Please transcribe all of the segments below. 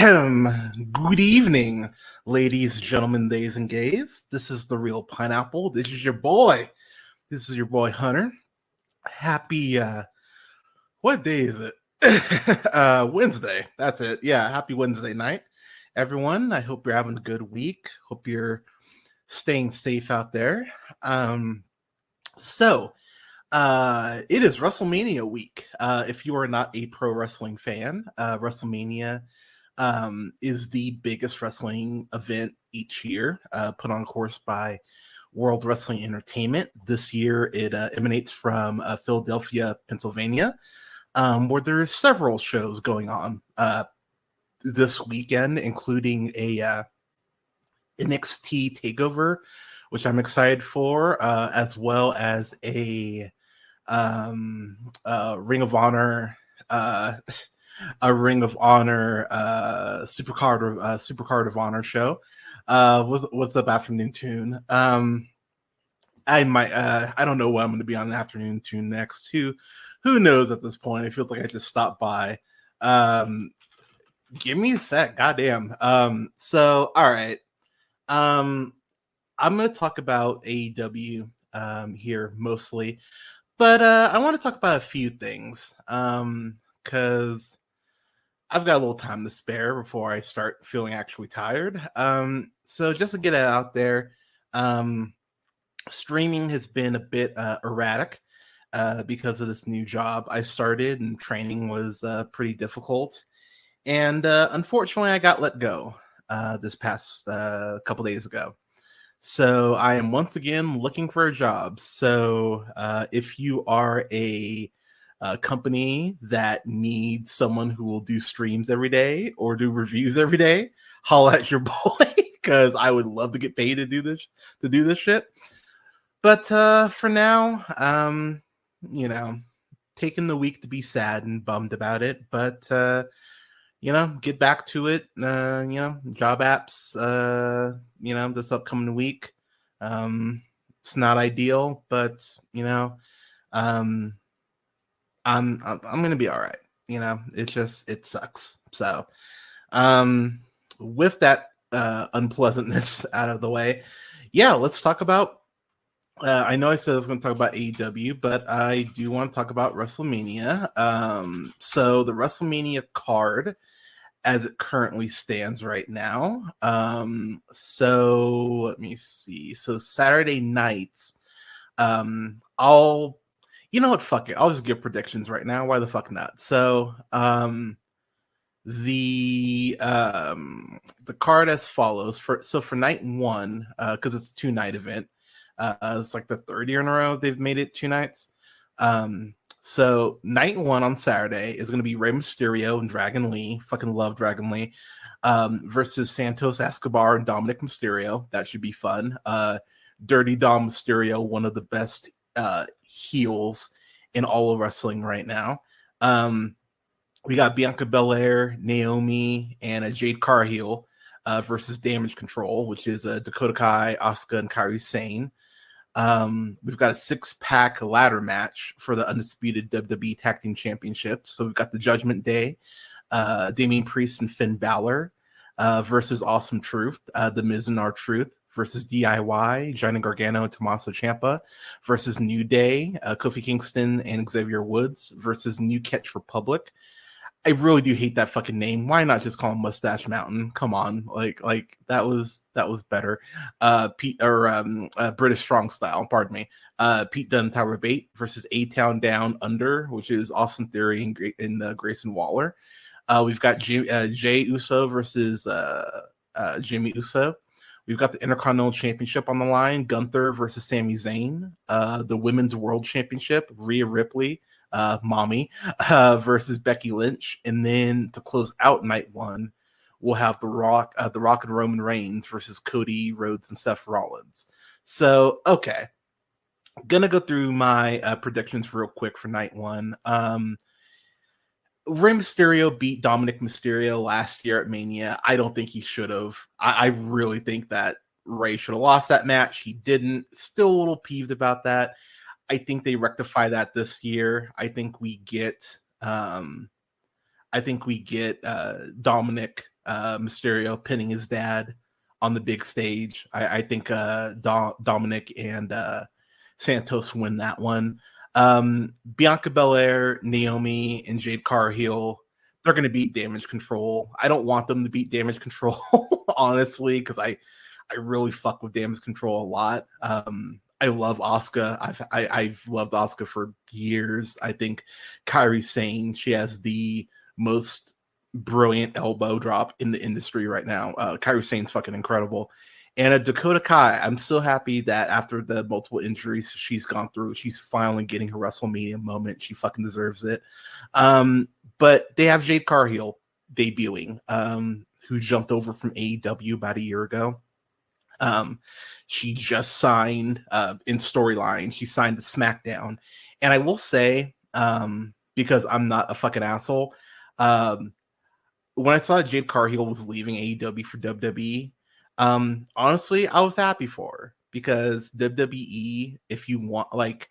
Good evening, ladies, gentlemen, days, and gays. This is the Real Pineapple. This is your boy. This is your boy Hunter. Happy what day is it? Wednesday. That's it. Yeah, happy Wednesday night, everyone. I hope you're having a good week. Hope you're staying safe out there. So it is WrestleMania week. If you are not a pro wrestling fan, WrestleMania is the biggest wrestling event each year, put on course by World Wrestling Entertainment. This year, it emanates from Philadelphia, Pennsylvania, where there's several shows going on this weekend, including a NXT Takeover, which I'm excited for, as well as a Ring of Honor. A Ring of Honor Supercard of Honor show. What's up, Afternoon Tune? I might I don't know what I'm going to be on the Afternoon Tune next. Who knows at this point? It feels like I just stopped by. Give me a sec, goddamn. So all right. I'm going to talk about AEW here mostly, but I want to talk about a few things because I've got a little time to spare before I start feeling actually tired. So just to get it out there, streaming has been a bit erratic because of this new job I started, and training was pretty difficult. And unfortunately, I got let go this past couple days ago. So I am once again looking for a job. So if you are a company that needs someone who will do streams every day or do reviews every day, holla at your boy, because I would love to get paid to do this shit. But for now, taking the week to be sad and bummed about it, but get back to it. Job apps, this upcoming week. It's not ideal, but I'm gonna be all right. It sucks. So with that unpleasantness out of the way, yeah, let's talk about I know I said I was going to talk about AEW, but I do want to talk about WrestleMania. So the WrestleMania card as it currently stands right now. So let me see. So Saturday nights, you know what? Fuck it. I'll just give predictions right now. Why the fuck not? So, the card as follows. For night one, because it's a 2-night event. It's like the third year in a row they've made it 2 nights. So night one on Saturday is going to be Rey Mysterio and Dragon Lee. Fucking love Dragon Lee. Versus Santos Escobar and Dominic Mysterio. That should be fun. Dirty Dom Mysterio, one of the best heels in all of wrestling right now. We got Bianca Belair, Naomi, and a Jade Cargill versus Damage Control, which is Dakota Kai, Asuka, and Kairi Sane. We've got a 6-pack ladder match for the undisputed WWE Tag Team Championship. So we've got the Judgment Day, Damian Priest and Finn Balor versus Awesome Truth, The Miz and R-Truth versus DIY, Johnny Gargano and Tommaso Ciampa versus New Day, Kofi Kingston and Xavier Woods versus New Catch Republic. I really do hate that fucking name. Why not just call him Mustache Mountain? Come on, like that was better. British Strong Style. Pardon me. Pete Dunne, Tyler Bate versus A-Town Down Under, which is Austin Theory and Grayson Waller. We've got Jay Uso versus Jimmy Uso. We've got the Intercontinental Championship on the line. Gunther versus Sami Zayn. The Women's World Championship. Rhea Ripley, mommy, versus Becky Lynch. And then to close out night one, we'll have The Rock and Roman Reigns versus Cody Rhodes and Seth Rollins. So, okay. I'm going to go through my predictions real quick for night one. Rey Mysterio beat Dominic Mysterio last year at Mania. I don't think he should have. I really think that Rey should have lost that match. He didn't. Still a little peeved about that. I think they rectify that this year. I think we get Dominic Mysterio pinning his dad on the big stage. I think Dominic and Santos win that one. Bianca Belair, Naomi, and Jade Cargill, they're going to beat Damage Control. I don't want them to beat Damage Control, honestly, because I really fuck with Damage Control a lot. I love Asuka. I've loved Asuka for years. I think Kairi Sane, she has the most brilliant elbow drop in the industry right now. Kairi Sane's fucking incredible. And Dakota Kai, I'm so happy that after the multiple injuries she's gone through, she's finally getting her WrestleMania moment. She fucking deserves it. But they have Jade Cargill debuting, who jumped over from AEW about a year ago. She just signed in storyline. She signed to SmackDown. And I will say, because I'm not a fucking asshole, when I saw Jade Cargill was leaving AEW for WWE, honestly, I was happy for her because WWE, if you want, like,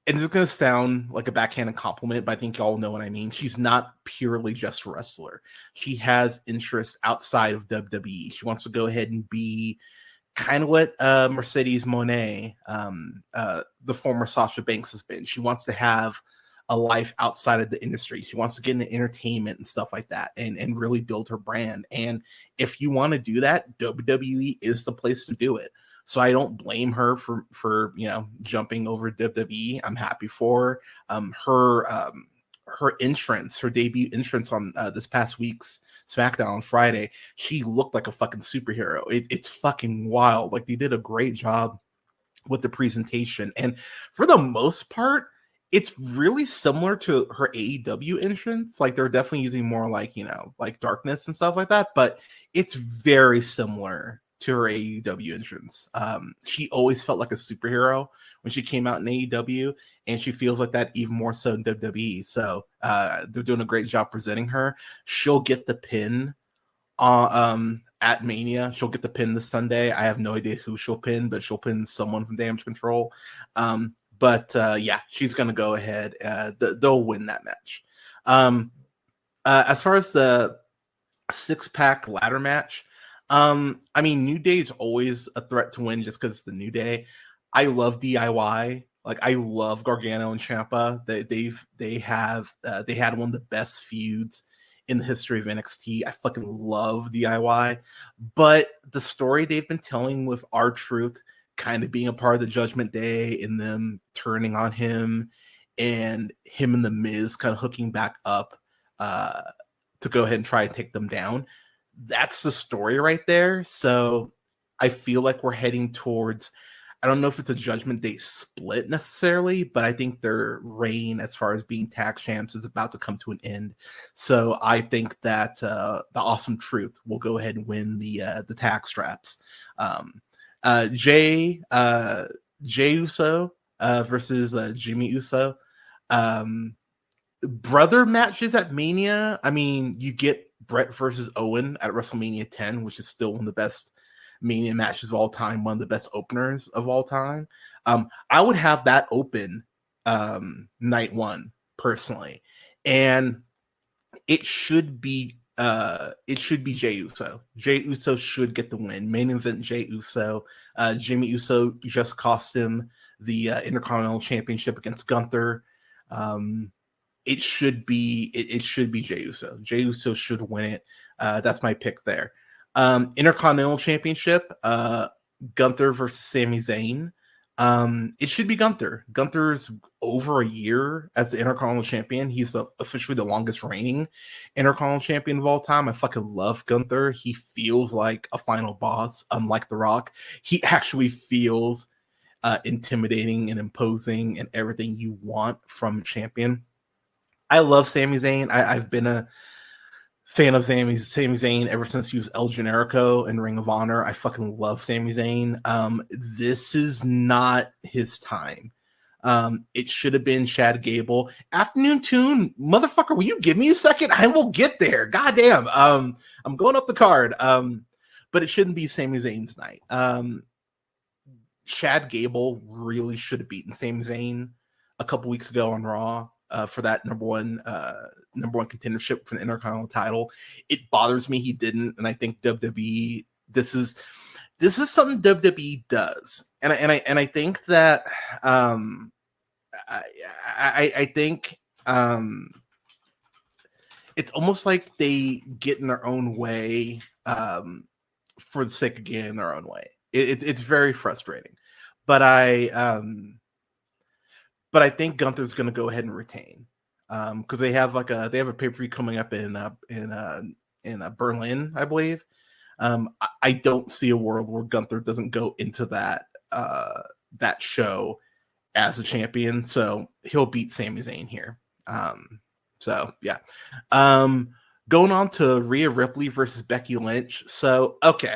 and it's going to sound like a backhanded compliment, but I think y'all know what I mean. She's not purely just a wrestler. She has interests outside of WWE. She wants to go ahead and be kind of what Mercedes Moné, the former Sasha Banks, has been. She wants to have a life outside of the industry. She wants to get into entertainment and stuff like that and really build her brand. And if you want to do that, WWE is the place to do it. So I don't blame her for jumping over WWE. I'm happy for her. Her entrance, her debut entrance on this past week's SmackDown on Friday, she looked like a fucking superhero. It's fucking wild. Like, they did a great job with the presentation. And for the most part, it's really similar to her AEW entrance. Like, they're definitely using more like darkness and stuff like that, but it's very similar to her AEW entrance. She always felt like a superhero when she came out in AEW, and she feels like that even more so in WWE. So they're doing a great job presenting her. She'll get the pin at Mania. She'll get the pin this Sunday. I have no idea who she'll pin, but she'll pin someone from Damage Control. But yeah, she's going to go ahead. They'll win that match. As far as the 6-pack ladder match, I mean, New Day is always a threat to win just because it's the New Day. I love DIY. Like, I love Gargano and Ciampa. They had one of the best feuds in the history of NXT. I fucking love DIY. But the story they've been telling with R-Truth kind of being a part of the Judgment Day and them turning on him and him and The Miz kind of hooking back up to go ahead and try and take them down. That's the story right there. So I feel like we're heading towards, I don't know if it's a Judgment Day split necessarily, but I think their reign as far as being tag champs is about to come to an end. So I think that the Awesome Truth will go ahead and win the tag straps. Jay Uso versus Jimmy Uso. Brother matches at Mania. I mean, you get Brett versus Owen at WrestleMania 10, which is still one of the best Mania matches of all time, one of the best openers of all time. I would have that open night one personally, and it should be Jey Uso. Jey Uso should get the win. Main event Jey Uso. Jimmy Uso just cost him the Intercontinental Championship against Gunther. It should be Jey Uso. Jey Uso should win it. That's my pick there. Intercontinental Championship, Gunther versus Sami Zayn. It should be Gunther. Gunther's over a year as the Intercontinental Champion. He's officially the longest reigning Intercontinental Champion of all time. I fucking love Gunther. He feels like a final boss, unlike The Rock. He actually feels intimidating and imposing and everything you want from a champion. I love Sami Zayn. I've been a fan of Sami Zayn ever since he was El Generico in Ring of Honor. I fucking love Sami Zayn. This is not his time. It should have been Chad Gable. Afternoon Tune, motherfucker, will you give me a second? I will get there. Goddamn. I'm going up the card. But it shouldn't be Sami Zayn's night. Chad Gable really should have beaten Sami Zayn a couple weeks ago on Raw. for that number one contendership for the Intercontinental title. It bothers me he didn't, and I think WWE this is something WWE does, and I think that I think it's almost like they get in their own way for the sake of getting in their own way. It's very frustrating, but I think Gunther's going to go ahead and retain because they have a pay-per-view coming up in Berlin, I believe. I don't see a world where Gunther doesn't go into that show as a champion, so he'll beat Sami Zayn here. So yeah. Going on to Rhea Ripley versus Becky Lynch. So okay,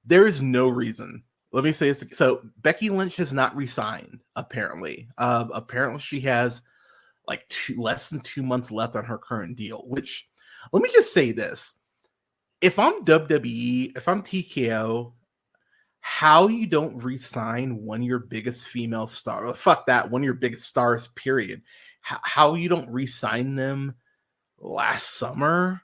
there is no reason. Let me say this. So Becky Lynch has not resigned. Apparently, apparently she has like less than 2 months left on her current deal. Which, let me just say this: if I'm WWE, if I'm TKO, how you don't re-sign one of your biggest female stars? Fuck that, one of your biggest stars. Period. How you don't re-sign them last summer?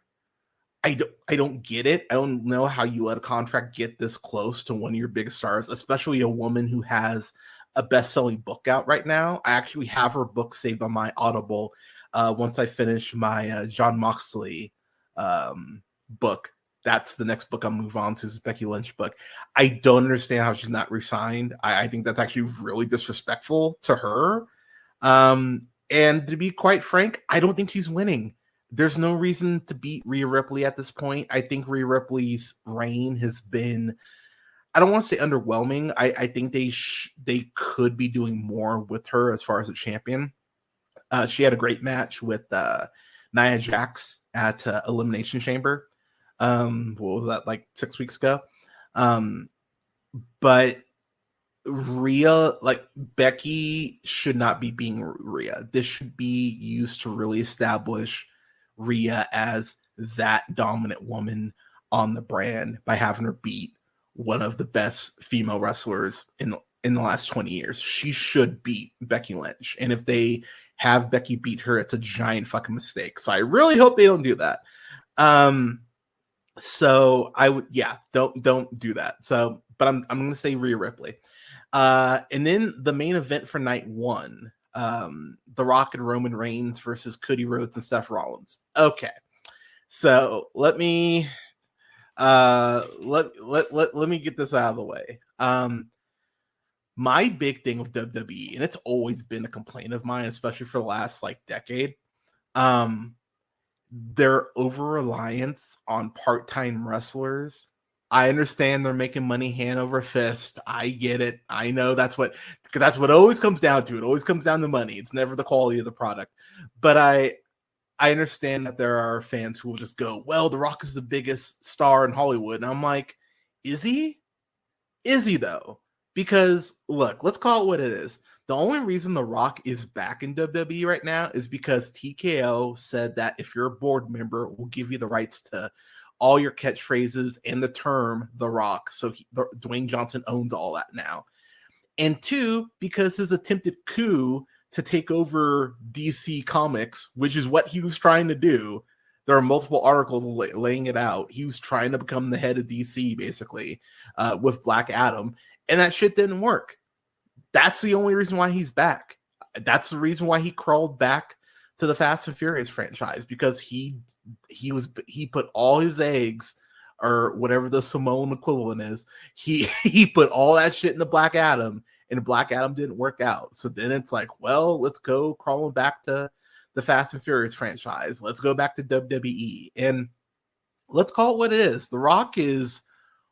I don't get it. I don't know how you let a contract get this close to one of your biggest stars, especially a woman who has a best-selling book out right now. I actually have her book saved on my Audible. Once I finish my John Moxley book, that's the next book I'll move on to, is Becky Lynch book. I don't understand how she's not re-signed. I think that's actually really disrespectful to her. And to be quite frank, I don't think she's winning. There's no reason to beat Rhea Ripley at this point. I think Rhea Ripley's reign has been, I don't want to say underwhelming. I think they could be doing more with her as far as a champion. She had a great match with Nia Jax at Elimination Chamber. What was that, like 6 weeks ago? But Rhea, like Becky, should not be being Rhea. This should be used to really establish Rhea as that dominant woman on the brand by having her beat one of the best female wrestlers in the last 20 years. She should beat Becky Lynch. And if they have Becky beat her, it's a giant fucking mistake. So I really hope they don't do that. So I would, don't do that. So, but I'm going to say Rhea Ripley. And then the main event for night one, The Rock and Roman Reigns versus Cody Rhodes and Seth Rollins. Okay. So let me let me get this out of the way. My big thing with WWE, and it's always been a complaint of mine, especially for the last like decade, their over-reliance on part-time wrestlers. I understand they're making money hand over fist. I get it. I know that's what always comes down to. It always comes down to money. It's never the quality of the product. But I understand that there are fans who will just go, well, The Rock is the biggest star in Hollywood. And I'm like, is he? Is he though? Because look, let's call it what it is. The only reason The Rock is back in WWE right now is because TKO said that if you're a board member, we'll give you the rights to all your catchphrases and the term The Rock. So Dwayne Johnson owns all that now. And two, because his attempted coup to take over DC Comics, which is what he was trying to do. There are multiple articles laying it out. He was trying to become the head of DC, basically, with Black Adam. And that shit didn't work. That's the only reason why he's back. That's the reason why he crawled back to the Fast and Furious franchise, because he put all his eggs, or whatever the Samoan equivalent is, he put all that shit into Black Adam, and Black Adam didn't work out. So then it's like, well, let's go crawling back to the Fast and Furious franchise. Let's go back to WWE. And let's call it what it is. The Rock is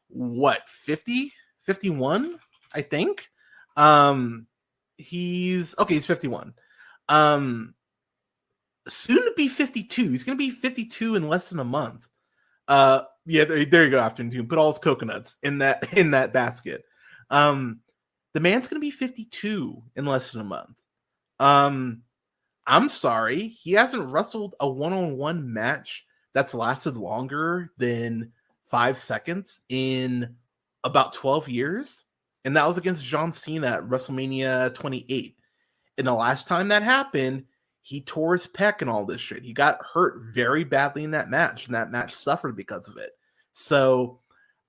what, 50, 51, I think. He's 51. Soon to be 52. He's going to be 52 in less than a month. Yeah, there you go, Afternoon. Put all his coconuts in that basket. The man's going to be 52 in less than a month. I'm sorry, he hasn't wrestled a one-on-one match that's lasted longer than 5 seconds in about 12 years. And that was against John Cena at WrestleMania 28. And the last time that happened, he tore his pec and all this shit. He got hurt very badly in that match, and that match suffered because of it. So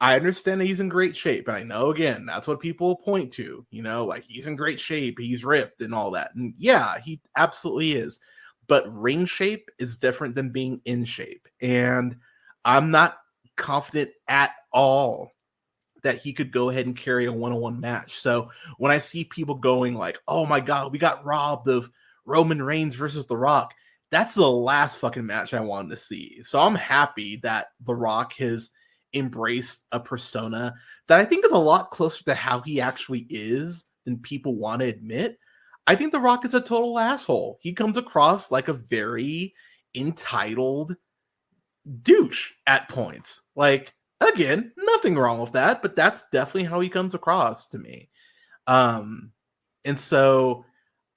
I understand that he's in great shape. And I know, again, that's what people point to, you know, like he's in great shape, he's ripped and all that. And yeah, he absolutely is. But ring shape is different than being in shape. And I'm not confident at all that he could go ahead and carry a one-on-one match. So when I see people going like, oh my God, we got robbed of Roman Reigns versus The Rock, that's the last fucking match I wanted to see. So I'm happy that The Rock has embraced a persona that I think is a lot closer to how he actually is than people want to admit. I think The Rock is a total asshole. He comes across like a very entitled douche at points. Like, again, nothing wrong with that, but that's definitely how he comes across to me. And so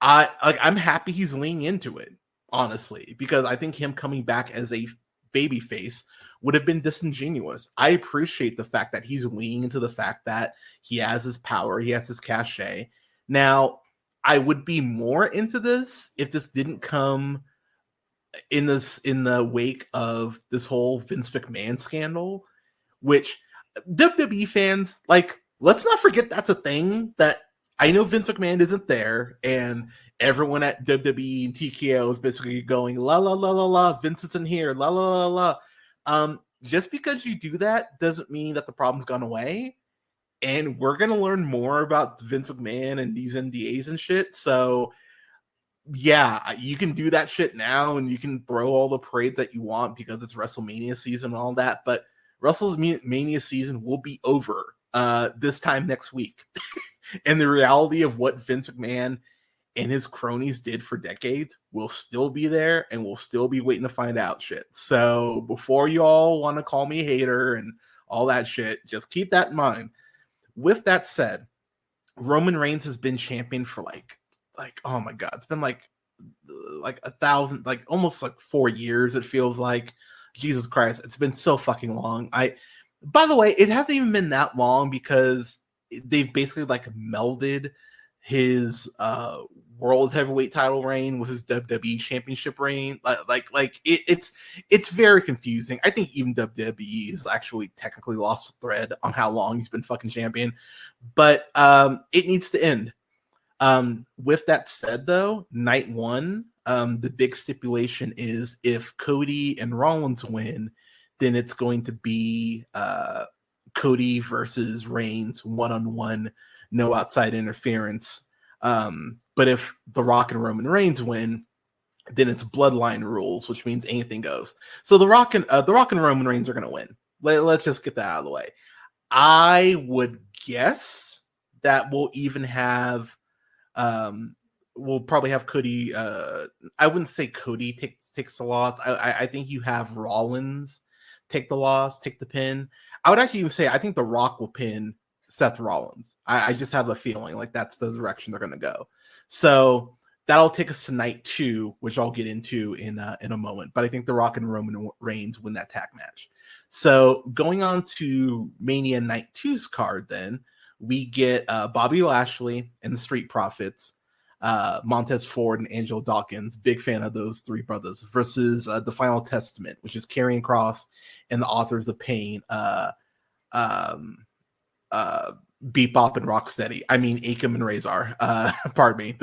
I'm happy he's leaning into it, honestly, because I think him coming back as a baby face would have been disingenuous. I appreciate the fact that he's leaning into the fact that he has his power, he has his cachet. Now, I would be more into this if this didn't come in the wake of this whole Vince McMahon scandal, which WWE fans, like, let's not forget that's a thing. That I know Vince McMahon isn't there, and everyone at WWE and TKO is basically going la la la la la. Vince isn't here, la la la la. Just because you do that doesn't mean that the problem's gone away. And we're gonna learn more about Vince McMahon and these NDAs and shit. So yeah, you can do that shit now, and you can throw all the parades that you want because it's WrestleMania season and all that. But WrestleMania season will be over this time next week. And the reality of what Vince McMahon and his cronies did for decades will still be there, and we'll still be waiting to find out shit. So before you all want to call me a hater and all that shit, just keep that in mind. With that said, Roman Reigns has been champion for like oh my God, it's been like 1,000, like almost like 4 years. It feels like, Jesus Christ, it's been so fucking long. By the way, it hasn't even been that long because they've basically like melded his world heavyweight title reign with his WWE championship reign. It's very confusing. I think even WWE has actually technically lost the thread on how long he's been fucking champion, but it needs to end. With that said, though, night one, the big stipulation is if Cody and Rollins win, then it's going to be Cody versus Reigns one-on-one, no outside interference. But if The Rock and Roman Reigns win, then it's bloodline rules, which means anything goes. So The Rock and Roman Reigns are going to win. Let's just get that out of the way. I would guess that we'll even have we'll probably have Cody. I wouldn't say Cody takes the loss. I think you have Rollins take the loss, take the pin. I would actually even say I think The Rock will pin Seth Rollins. I just have a feeling like that's the direction they're going to go. So that'll take us to night two, which I'll get into in a moment. But I think The Rock and Roman Reigns win that tag match. So going on to Mania Night 2's card, then we get Bobby Lashley and the Street Profits, Montez Ford and Angelo Dawkins, big fan of those three brothers, versus the Final Testament, which is Karrion Kross and the Authors of Pain, Bebop and Rocksteady. I mean, Akam and Razor. Pardon me.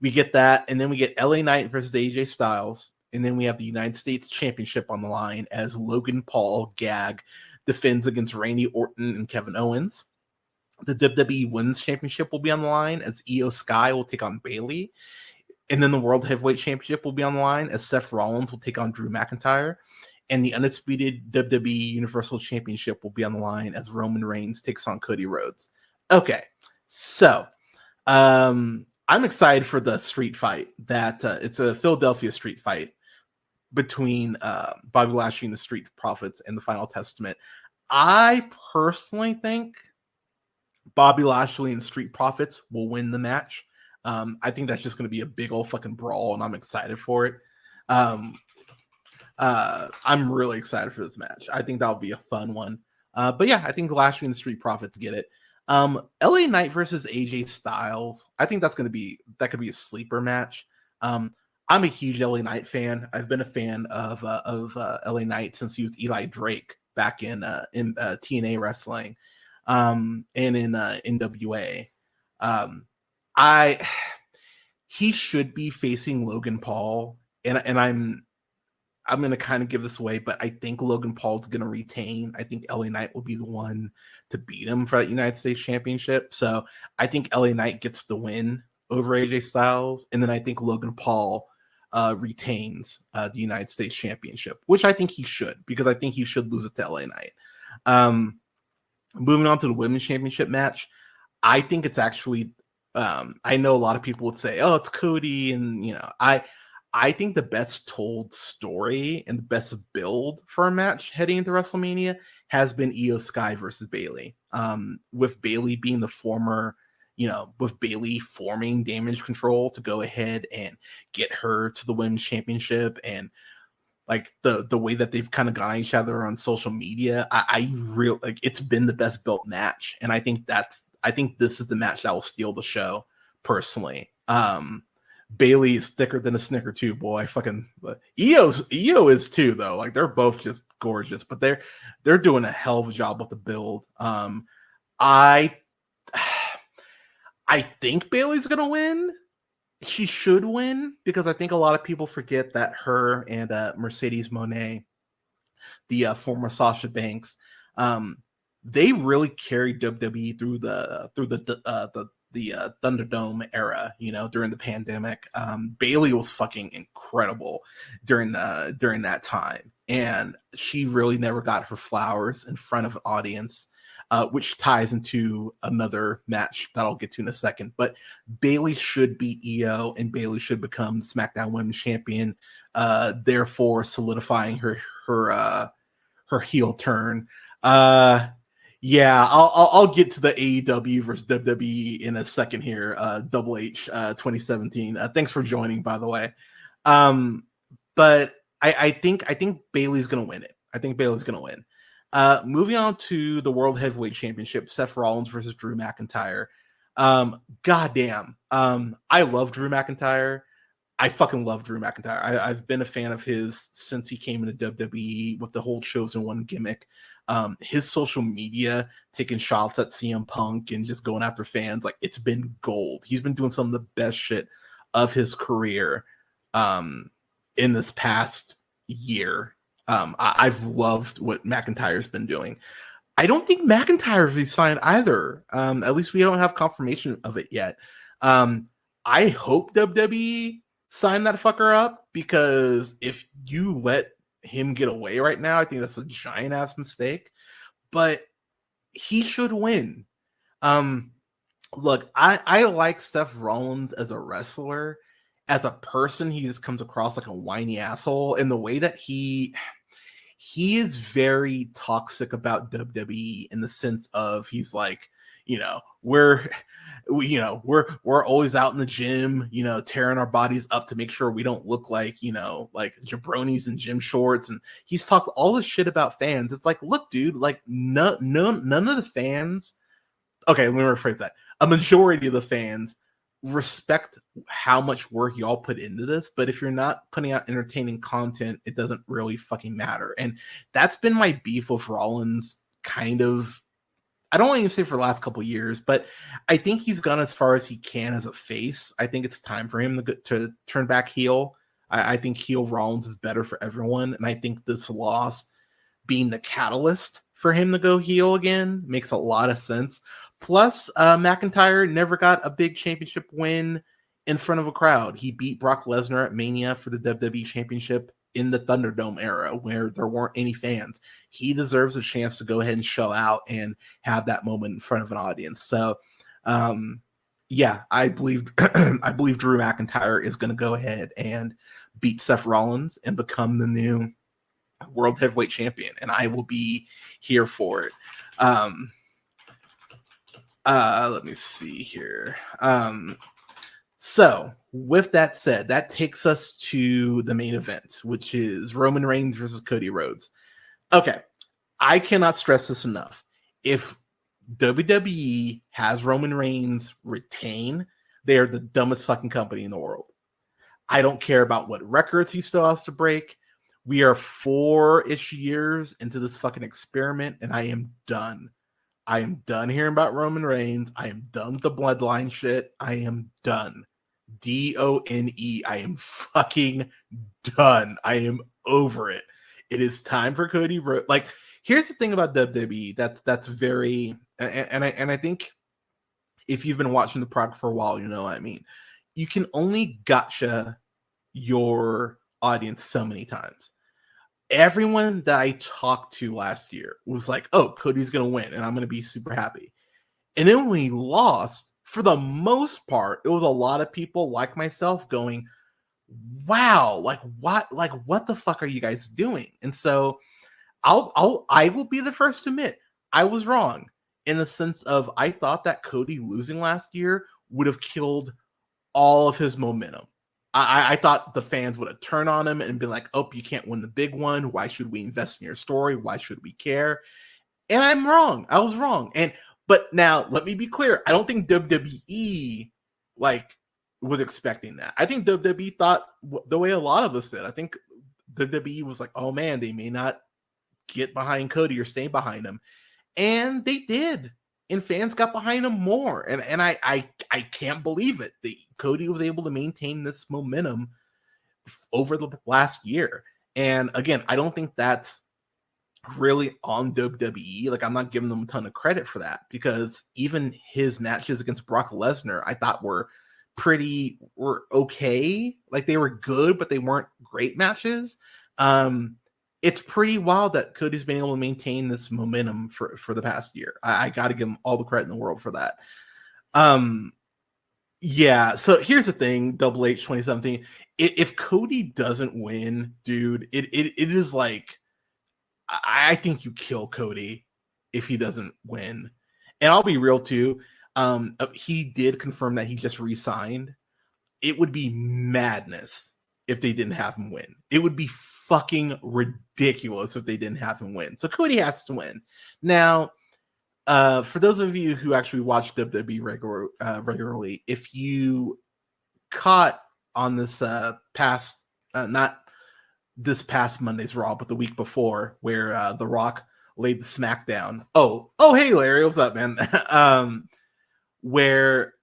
We get that, and then we get LA Knight versus AJ Styles, and then we have the United States Championship on the line as Logan Paul, Gag, defends against Randy Orton and Kevin Owens. The WWE Women's Championship will be on the line as Io Sky will take on Bayley. And then the World Heavyweight Championship will be on the line as Seth Rollins will take on Drew McIntyre. And the undisputed WWE Universal Championship will be on the line as Roman Reigns takes on Cody Rhodes. Okay, so I'm excited for the street fight. That it's a Philadelphia street fight between Bobby Lashley and the Street Profits and the Final Testament. I personally think Bobby Lashley and Street Profits will win the match. I think that's just going to be a big old fucking brawl, and I'm excited for it. I'm really excited for this match. I think that'll be a fun one. But yeah, I think Lashley and the Street Profits get it. LA Knight versus AJ Styles. I think that could be a sleeper match. I'm a huge LA Knight fan. I've been a fan of LA Knight since he was Eli Drake back in TNA wrestling, and in NWA. I he should be facing Logan Paul, and I'm going to kind of give this away, but I think Logan Paul's going to retain. I think LA Knight will be the one to beat him for that United States Championship. So I think LA Knight gets the win over AJ Styles, and then I think Logan Paul retains the United States Championship, which I think he should, because I think he should lose it to LA Knight. Moving on to the Women's Championship match, I think it's actually, I know a lot of people would say, oh, it's Cody, and I think the best told story and the best build for a match heading into WrestleMania has been Io Sky versus Bayley. With Bayley being the former, with Bayley forming Damage Control to go ahead and get her to the Women's Championship, and like the way that they've kind of gone at each other on social media, I really like, it's been the best built match, and I think this is the match that will steal the show personally. Bayley is thicker than a Snicker too, boy. Fucking Io is too, though. Like, they're both just gorgeous, but they're doing a hell of a job with the build. I think Bayley's gonna win. She should win, because I think a lot of people forget that her and Mercedes Moné, the former Sasha Banks, they really carried WWE through the Thunderdome era, during the pandemic. Bayley was fucking incredible during that time, and she really never got her flowers in front of an audience, which ties into another match that I'll get to in a second. But Bayley should beat Io, and Bayley should become SmackDown Women's Champion, therefore solidifying her heel turn. Yeah, I'll get to the AEW versus WWE in a second here. Double H 2017. Thanks for joining, by the way. But I think Bayley's gonna win it. I think Bayley's gonna win. Moving on to the World Heavyweight Championship, Seth Rollins versus Drew McIntyre. Goddamn. I love Drew McIntyre. I fucking love Drew McIntyre. I've been a fan of his since he came into WWE with the whole Chosen One gimmick. His social media, taking shots at CM Punk and just going after fans, like, it's been gold. He's been doing some of the best shit of his career in this past year. I've loved what McIntyre's been doing. I don't think McIntyre is signed either. At least we don't have confirmation of it yet. I hope WWE signed that fucker up, because if you let him get away right now, I think that's a giant ass mistake. But he should win. Look, I like Seth Rollins as a wrestler. As a person, he just comes across like a whiny asshole, and the way that he is very toxic about WWE, in the sense of, he's like, we're always out in the gym, tearing our bodies up to make sure we don't look like, like jabronis in gym shorts. And he's talked all this shit about fans. It's like, look, dude, like, none of the fans. Okay, let me rephrase that. A majority of the fans respect how much work y'all put into this, but if you're not putting out entertaining content, it doesn't really fucking matter. And that's been my beef with Rollins, kind of. I don't want to say for the last couple of years, but I think he's gone as far as he can as a face. I think it's time for him to turn back heel. I think heel Rollins is better for everyone, and I think this loss being the catalyst for him to go heel again makes a lot of sense. Plus, McIntyre never got a big championship win in front of a crowd. He beat Brock Lesnar at Mania for the WWE Championship in the Thunderdome era, where there weren't any fans. He deserves a chance to go ahead and show out and have that moment in front of an audience. So, yeah, I believe Drew McIntyre is going to go ahead and beat Seth Rollins and become the new World Heavyweight Champion, and I will be here for it. Let me see here. So, with that said, that takes us to the main event, which is Roman Reigns versus Cody Rhodes. Okay, I cannot stress this enough. If WWE has Roman Reigns retain, they are the dumbest fucking company in the world. I don't care about what records he still has to break. We are 4-ish years into this fucking experiment, and I am done. I am done hearing about Roman Reigns. I am done with the bloodline shit. I am done. DONE. I am fucking done. I am over it. It is time for Cody Rhodes. Like, here's the thing about WWE that's very, and I think if you've been watching the product for a while, you know what I mean. You can only gotcha your audience so many times. Everyone that I talked to last year was like, oh, Cody's going to win and I'm going to be super happy. And then when he lost, for the most part, it was a lot of people like myself going, wow, like what the fuck are you guys doing? And so I will be the first to admit I was wrong in the sense of I thought that Cody losing last year would have killed all of his momentum. I thought the fans would have turned on him and been like, oh, you can't win the big one. Why should we invest in your story? Why should we care? And I'm wrong. I was wrong. But now let me be clear. I don't think WWE was expecting that. I think WWE thought the way a lot of us did. I think WWE was like, oh man, they may not get behind Cody or stay behind him. And they did. And fans got behind him more. And I can't believe it. Cody was able to maintain this momentum over the last year. And again, I don't think that's really on WWE. Like, I'm not giving them a ton of credit for that, because even his matches against Brock Lesnar, I thought were okay. Like, they were good, but they weren't great matches. It's pretty wild that Cody's been able to maintain this momentum for the past year. I got to give him all the credit in the world for that. Yeah, so here's the thing, Double H 2017. If Cody doesn't win, dude, it is like, I think you kill Cody if he doesn't win. And I'll be real too. He did confirm that he just re-signed. It would be madness if they didn't have him win. It would be fucking ridiculous if they didn't have him win. So Cody has to win. Now, for those of you who actually watch WWE regularly, if you caught on this not this past Monday's Raw, but the week before, where The Rock laid the smackdown. Oh, hey Larry, what's up, man? Where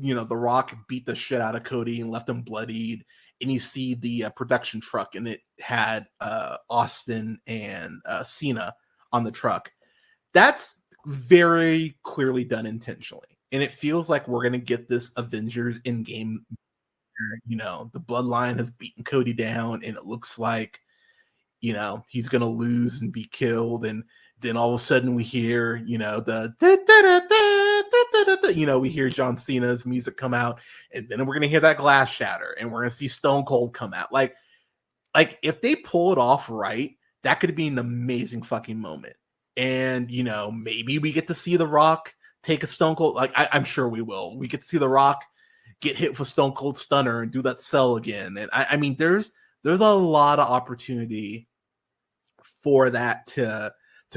The Rock beat the shit out of Cody and left him bloodied, and you see the production truck, and it had Austin and Cena on the truck. That's very clearly done intentionally, and it feels like we're gonna get this Avengers in-game. The bloodline has beaten Cody down, and it looks like he's gonna lose and be killed, and then all of a sudden we hear we hear John Cena's music come out, and then we're gonna hear that glass shatter, and we're gonna see Stone Cold come out. Like if they pull it off right, that could be an amazing fucking moment. And maybe we get to see The Rock take a Stone Cold. Like, I'm sure we will. We get to see The Rock get hit with a Stone Cold Stunner and do that sell again. And I mean, there's a lot of opportunity for that to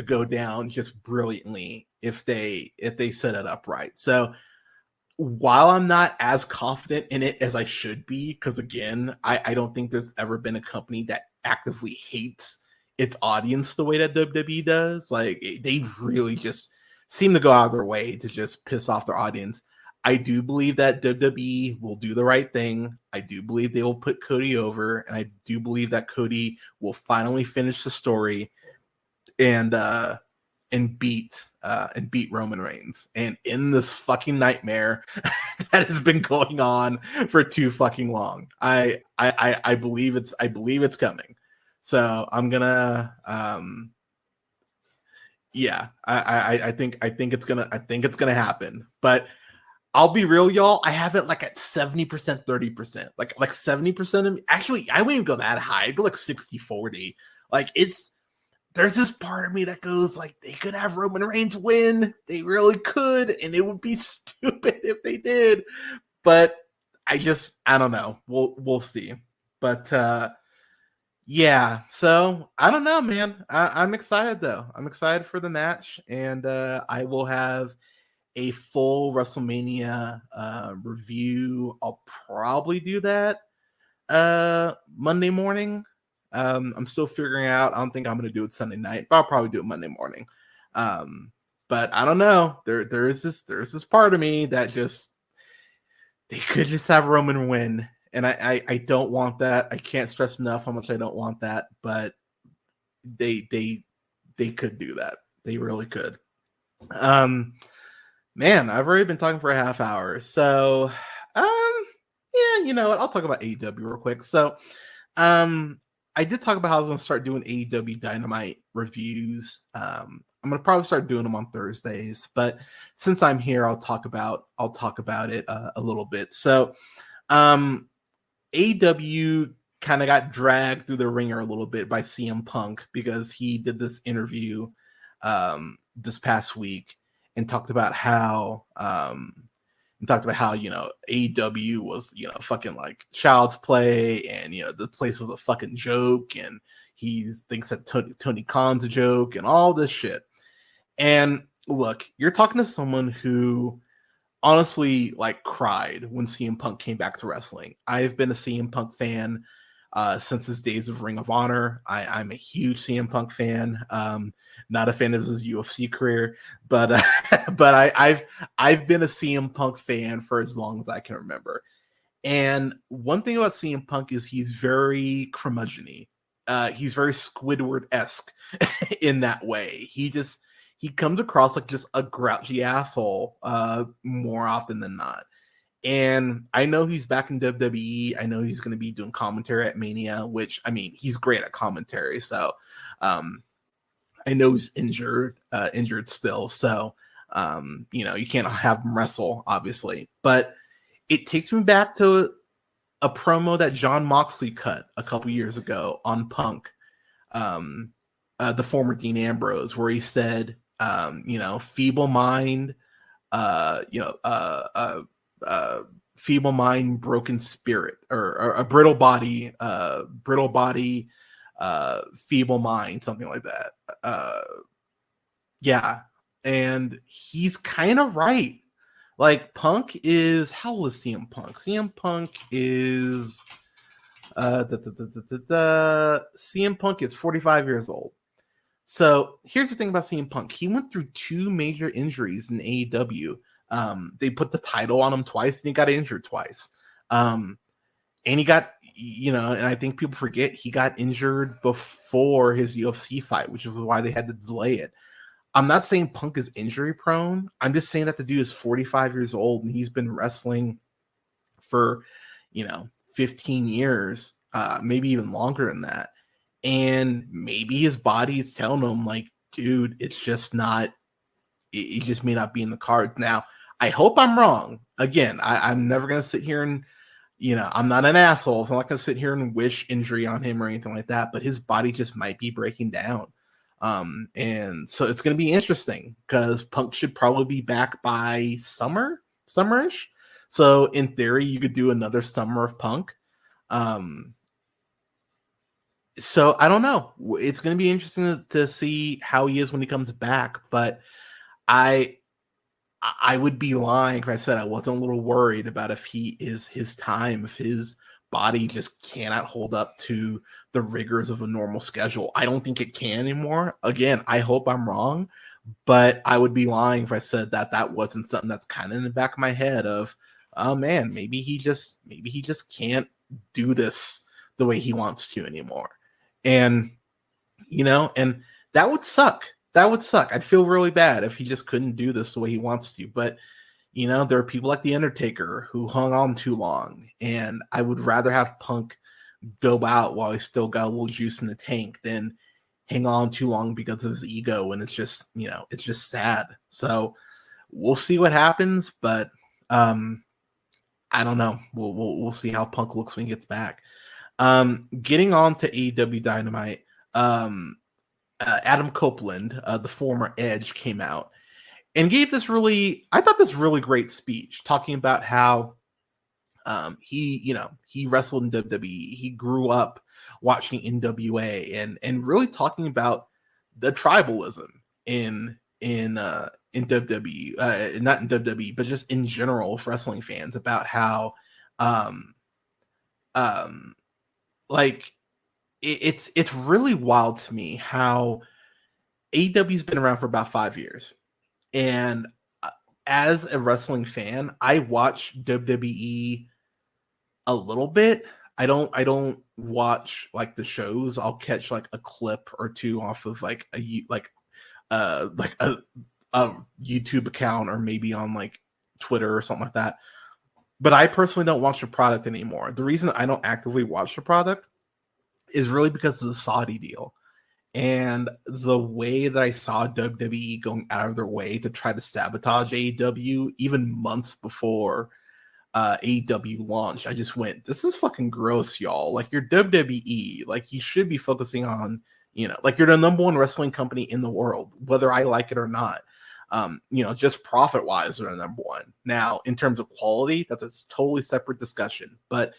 go down just brilliantly if they set it up right. So while I'm not as confident in it as I should be, because again, I don't think there's ever been a company that actively hates its audience the way that WWE does. Like, they really just seem to go out of their way to just piss off their audience. I do believe that WWE will do the right thing. I do believe they will put Cody over, and I do believe that Cody will finally finish the story and beat Roman Reigns and end this fucking nightmare that has been going on for too fucking long. I believe it's coming. So I'm gonna I think it's gonna happen. But I'll be real, y'all. I have it like at 70%, 30%. Like 70% of me. Actually, I wouldn't even go that high. I'd go like 60-40. Like, there's this part of me that goes like, they could have Roman Reigns win. They really could, and it would be stupid if they did. But I don't know. We'll see. But Yeah, so I don't know, man. I'm excited though. I'm excited for the match, and I will have a full WrestleMania review. I'll probably do that Monday morning. I'm still figuring out. I don't think I'm gonna do it Sunday night, but I'll probably do it Monday morning. Um, but I don't know. There's this part of me that just they could just have Roman win. And I don't want that. I can't stress enough how much I don't want that, but they they they could do that. They really could. Um Man, I've already been talking for a half hour. So yeah, you know what? I'll talk about AEW real quick. So um I did talk about how I was gonna start doing AEW Dynamite reviews. I'm gonna probably start doing them on Thursdays, but since I'm here, I'll talk about it a little bit. So um AW kind of got dragged through the ringer a little bit by CM Punk because he did this interview this past week and talked about how AW was fucking like child's play, and the place was a fucking joke, and he thinks that Tony Khan's a joke and all this shit. And look, you're talking to someone who honestly like cried when CM Punk came back to wrestling. I've been a CM Punk fan since his days of Ring of Honor. I'm a huge CM Punk fan. Not a fan of his UFC career, but I've been a CM Punk fan for as long as I can remember. And one thing about CM Punk is he's very curmudgeon-y. He's very Squidward-esque in that way. He comes across like just a grouchy asshole more often than not. And I know he's back in WWE. I know he's going to be doing commentary at Mania, which, I mean, he's great at commentary. So I know he's injured still. So, you can't have him wrestle, obviously. But it takes me back to a promo that John Moxley cut a couple years ago on Punk, the former Dean Ambrose, where he said, feeble mind, feeble mind, broken spirit, or a brittle body, feeble mind, something like that. Yeah, and he's kind of right. Like Punk is, how old is CM Punk? CM Punk is CM Punk is 45 years old. So here's the thing about CM Punk. He went through two major injuries in AEW. They put the title on him twice, and he got injured twice. And he got, and I think people forget he got injured before his UFC fight, which is why they had to delay it. I'm not saying Punk is injury prone. I'm just saying that the dude is 45 years old and he's been wrestling for, 15 years, maybe even longer than that. And maybe his body is telling him, like, dude, it's just not, it just may not be in the cards. Now, I hope I'm wrong. Again, I'm never going to sit here and, I'm not an asshole. So I'm not going to sit here and wish injury on him or anything like that. But his body just might be breaking down. And so it's going to be interesting because Punk should probably be back by summerish. So in theory, you could do another summer of Punk. So I don't know. It's going to be interesting to see how he is when he comes back. But I would be lying if I said I wasn't a little worried about if he is his time, if his body just cannot hold up to the rigors of a normal schedule. I don't think it can anymore. Again, I hope I'm wrong, but I would be lying if I said that wasn't something that's kind of in the back of my head of, oh man, maybe he just can't do this the way he wants to anymore. And and that would suck. That would suck. I'd feel really bad if he just couldn't do this the way he wants to. But there are people like The Undertaker who hung on too long, and I would rather have Punk go out while he's still got a little juice in the tank than hang on too long because of his ego, and it's just sad. So we'll see what happens, but I don't know. We'll see how Punk looks when he gets back. Getting on to AEW Dynamite, Adam Copeland, the former Edge, came out and gave this really great speech talking about how He wrestled in WWE. He grew up watching NWA and really talking about the tribalism in WWE, not in WWE, but just in general for wrestling fans, about how um um like it's really wild to me how AEW's been around for about 5 years. And as a wrestling fan, I watch WWE a little bit. I don't watch like the shows. I'll catch like a clip or two off of like like a YouTube account, or maybe on like Twitter or something like that. But I personally don't watch the product anymore. The reason I don't actively watch the product is really because of the Saudi deal. And the way that I saw WWE going out of their way to try to sabotage AEW even months before AEW launched, I just went, this is fucking gross, y'all. Like, you're WWE. Like, you should be focusing on, like, you're the number one wrestling company in the world, whether I like it or not. Just profit wise, they're the number one. Now, in terms of quality, that's a totally separate discussion, but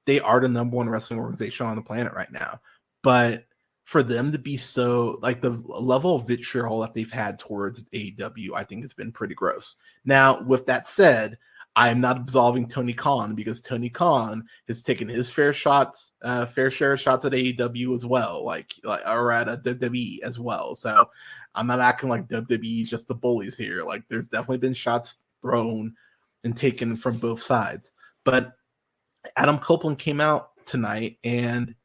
they are the number one wrestling organization on the planet right now. But for them to be so, like, the level of vitriol that they've had towards AEW, I think it's been pretty gross. Now, with that said, I am not absolving Tony Khan, because Tony Khan has taken his fair share of shots at AEW as well, or at a WWE as well. So I'm not acting like WWE is just the bullies here. Like, there's definitely been shots thrown and taken from both sides. But Adam Copeland came out tonight and,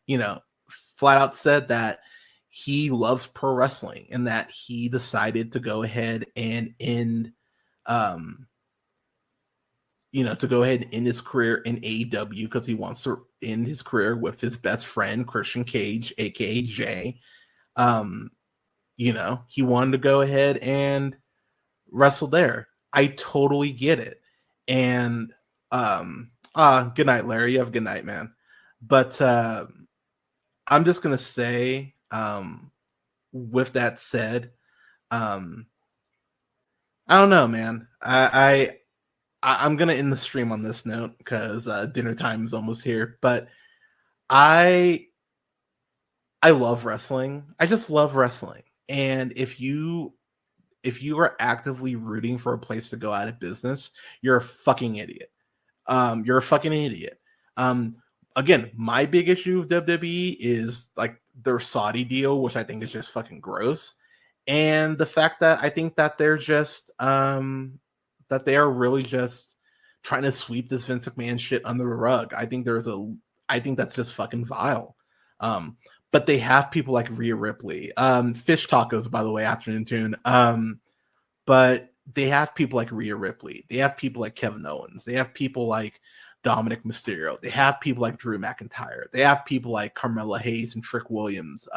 flat out said that he loves pro wrestling and that he decided to go ahead and end his career in AEW because he wants to end his career with his best friend, Christian Cage, aka Jay. He wanted to go ahead and wrestle there. I totally get it. And good night, Larry. You have a good night, man. But I'm just gonna say, with that said, I don't know, man. I'm gonna end the stream on this note because dinner time is almost here. But I love wrestling. I just love wrestling. And if you are actively rooting for a place to go out of business, you're a fucking idiot. You're a fucking idiot. Again, my big issue with WWE is like their Saudi deal, which I think is just fucking gross. And the fact that I think that they're just that they are really just trying to sweep this Vince McMahon shit under the rug. I think that's just fucking vile. But they have people like Rhea Ripley, fish tacos, by the way, afternoon tune. But they have people like Rhea Ripley. They have people like Kevin Owens. They have people like Dominic Mysterio. They have people like Drew McIntyre. They have people like Carmella Hayes and Trick Williams,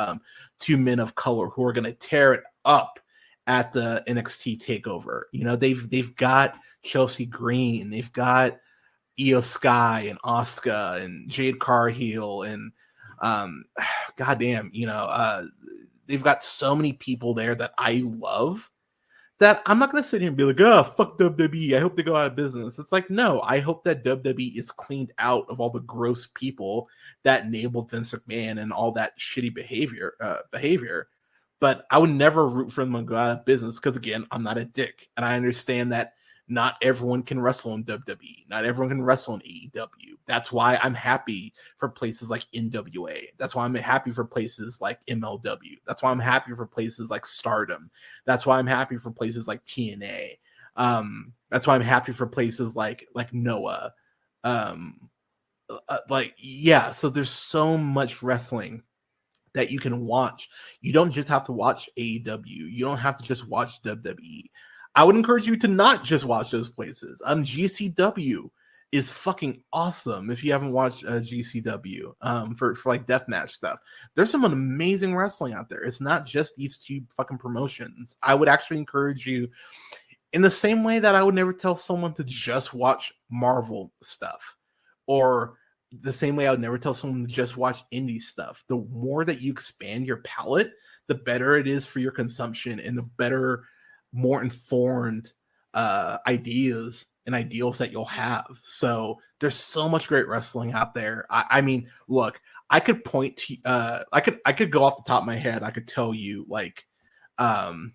two men of color who are going to tear it up at the NXT takeover. They've got Chelsea Green. They've got Io Sky and Asuka and Jade Cargill and goddamn, they've got so many people there that I love, that I'm not going to sit here and be like, oh, fuck WWE. I hope they go out of business. It's like, no, I hope that WWE is cleaned out of all the gross people that enabled Vince McMahon and all that shitty behavior. But I would never root for them to go out of business because, again, I'm not a dick. And I understand that not everyone can wrestle in WWE. Not everyone can wrestle in AEW. That's why I'm happy for places like NWA. That's why I'm happy for places like MLW. That's why I'm happy for places like Stardom. That's why I'm happy for places like TNA. That's why I'm happy for places like Noah. So there's so much wrestling that you can watch. You don't just have to watch AEW. You don't have to just watch WWE. I would encourage you to not just watch those places. GCW is fucking awesome if you haven't watched GCW for like deathmatch stuff. There's some amazing wrestling out there. It's not just these two fucking promotions. I would actually encourage you, in the same way that I would never tell someone to just watch Marvel stuff, or the same way I would never tell someone to just watch indie stuff. The more that you expand your palette, the better it is for your consumption, and the better, more informed ideas and ideals that you'll have. So there's so much great wrestling out there. I mean, look, I could point to I could go off the top of my head. I could tell you like hey,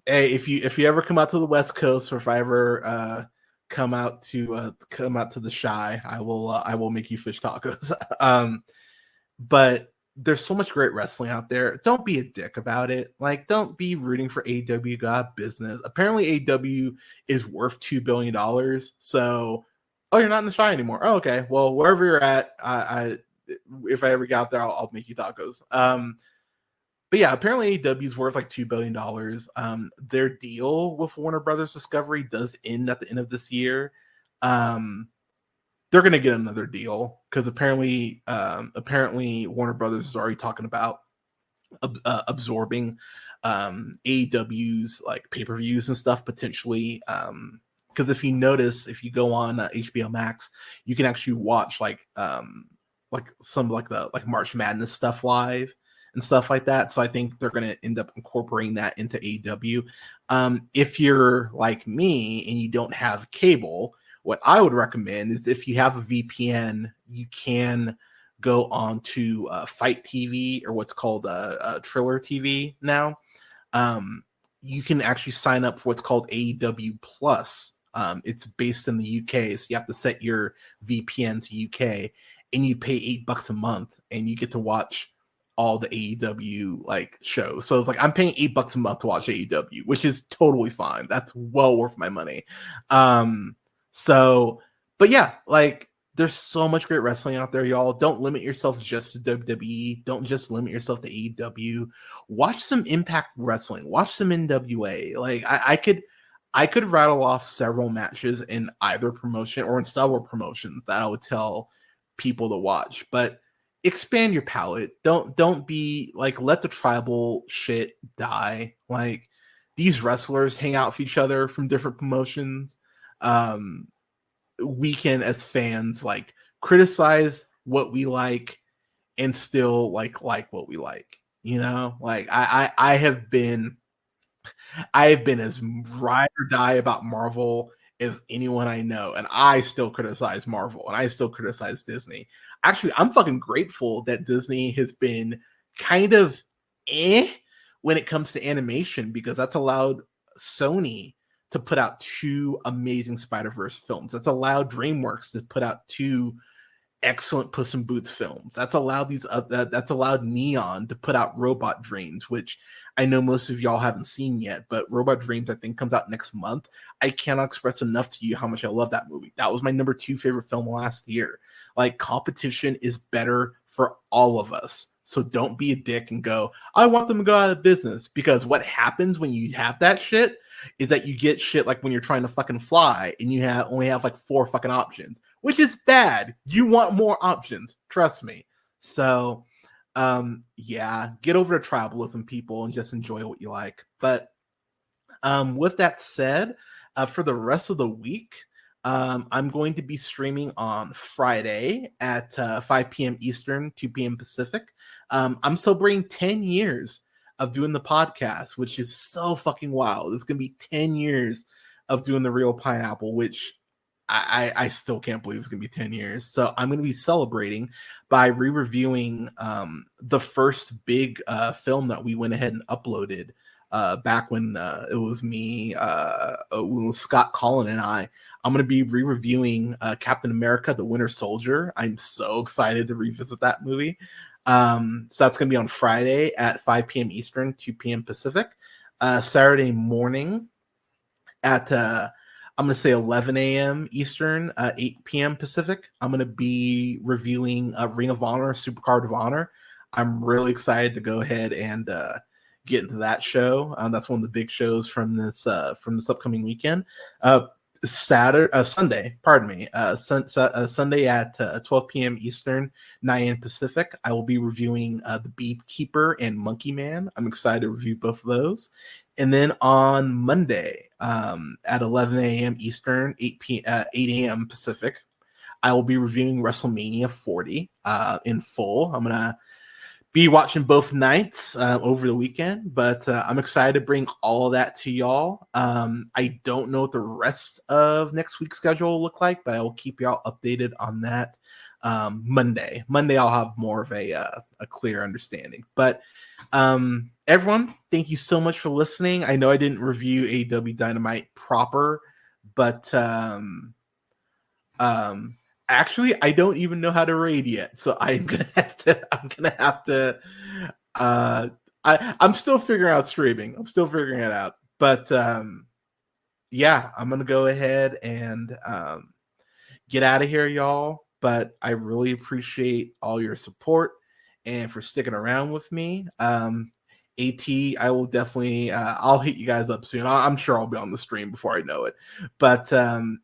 if you ever come out to the West Coast, or if I ever come out to the Shy, I will make you fish tacos. But there's so much great wrestling out there. Don't be a dick about it. Like, don't be rooting for AEW. Got business. Apparently, AEW is worth $2 billion. So, oh, you're not in the Shy anymore. Oh, okay. Well, wherever you're at, if I ever get out there, I'll make you tacos. But yeah, apparently AEW is worth like $2 billion. Their deal with Warner Brothers Discovery does end at the end of this year. They're going to get another deal because apparently Warner Brothers is already talking about absorbing AEW's like pay-per-views and stuff potentially. Because if you notice, if you go on HBO Max, you can actually watch like some like the like March Madness stuff live and stuff like that. So I think they're going to end up incorporating that into AEW. If you're like me and you don't have cable, what I would recommend is if you have a VPN, you can go on to Fight TV, or what's called Triller TV now. You can actually sign up for what's called AEW Plus. It's based in the UK, so you have to set your VPN to UK, and you pay $8 a month, and you get to watch all the AEW like shows. So it's like I'm paying $8 a month to watch AEW, which is totally fine. That's well worth my money. So, but yeah, like there's so much great wrestling out there, y'all. Don't limit yourself just to WWE. Don't just limit yourself to AEW. Watch some Impact Wrestling. Watch some NWA. Like I could rattle off several matches in either promotion or in several promotions that I would tell people to watch. But expand your palette. Don't be like, let the tribal shit die. Like, these wrestlers hang out with each other from different promotions. We can, as fans, like criticize what we like and still like what we like, you know. Like I have been as ride or die about Marvel as anyone I know, and I still criticize Marvel and I still criticize Disney. Actually, I'm fucking grateful that Disney has been kind of when it comes to animation, because that's allowed Sony to put out 2 amazing Spider-Verse films. That's allowed DreamWorks to put out 2 excellent Puss in Boots films. That's allowed that's allowed Neon to put out Robot Dreams, which I know most of y'all haven't seen yet, but Robot Dreams I think comes out next month. I cannot express enough to you how much I love that movie. That was my number 2 favorite film last year. Like, competition is better for all of us. So don't be a dick and go, I want them to go out of business, because what happens when you have that shit is that you get shit like when you're trying to fucking fly and you only have like 4 fucking options, which is bad. You want more options, trust me. So yeah, get over the tribalism, people, and just enjoy what you like. But with that said, for the rest of the week, I'm going to be streaming on Friday at 5 p.m. Eastern, 2 p.m. Pacific. I'm celebrating 10 years of doing the podcast, which is so fucking wild. It's going to be 10 years of doing the Real Pineapple, which I still can't believe it's going to be 10 years. So I'm going to be celebrating by re-reviewing the first big film that we went ahead and uploaded back when it was me, when Scott Collin and I. I'm going to be re-reviewing Captain America, The Winter Soldier. I'm so excited to revisit that movie. So that's going to be on Friday at 5 p.m. Eastern, 2 p.m. Pacific. Saturday morning at I'm going to say 11 a.m. Eastern, 8 p.m. Pacific. I'm going to be reviewing Ring of Honor, Supercard of Honor. I'm really excited to go ahead and get into that show. That's one of the big shows from this upcoming weekend. Sunday at 12 p.m. Eastern, 9 a.m. Pacific. I will be reviewing The Beekeeper and Monkey Man. I'm excited to review both of those. And then on Monday at 11 a.m. Eastern, 8 a.m. Pacific, I will be reviewing WrestleMania 40 in full. I'm going to be watching both nights over the weekend, but I'm excited to bring all of that to y'all. I don't know what the rest of next week's schedule will look like, but I will keep y'all updated on that Monday. Monday, I'll have more of a clear understanding. But everyone, thank you so much for listening. I know I didn't review AEW Dynamite proper, but actually, I don't even know how to raid yet, so I'm gonna have to. I'm still figuring out streaming. I'm still figuring it out, but yeah, I'm gonna go ahead and get out of here, y'all. But I really appreciate all your support and for sticking around with me. AT, I will definitely I'll hit you guys up soon. I'm sure I'll be on the stream before I know it. But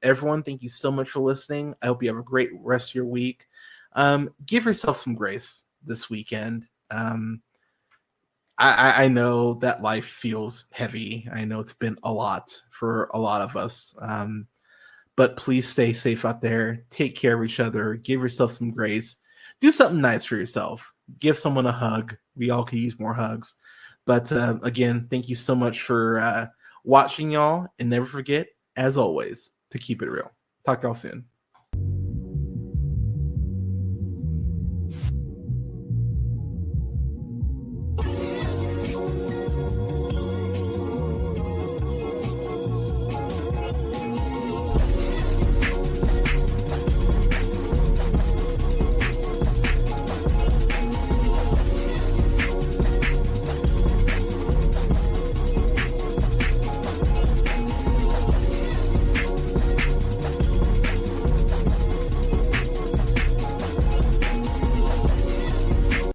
everyone, thank you so much for listening. I hope you have a great rest of your week. Give yourself some grace this weekend. I know that life feels heavy. I know it's been a lot for a lot of us. But please stay safe out there. Take care of each other. Give yourself some grace. Do something nice for yourself. Give someone a hug. We all could use more hugs. But again, thank you so much for watching, y'all. And never forget, as always, to keep it real. Talk to y'all soon.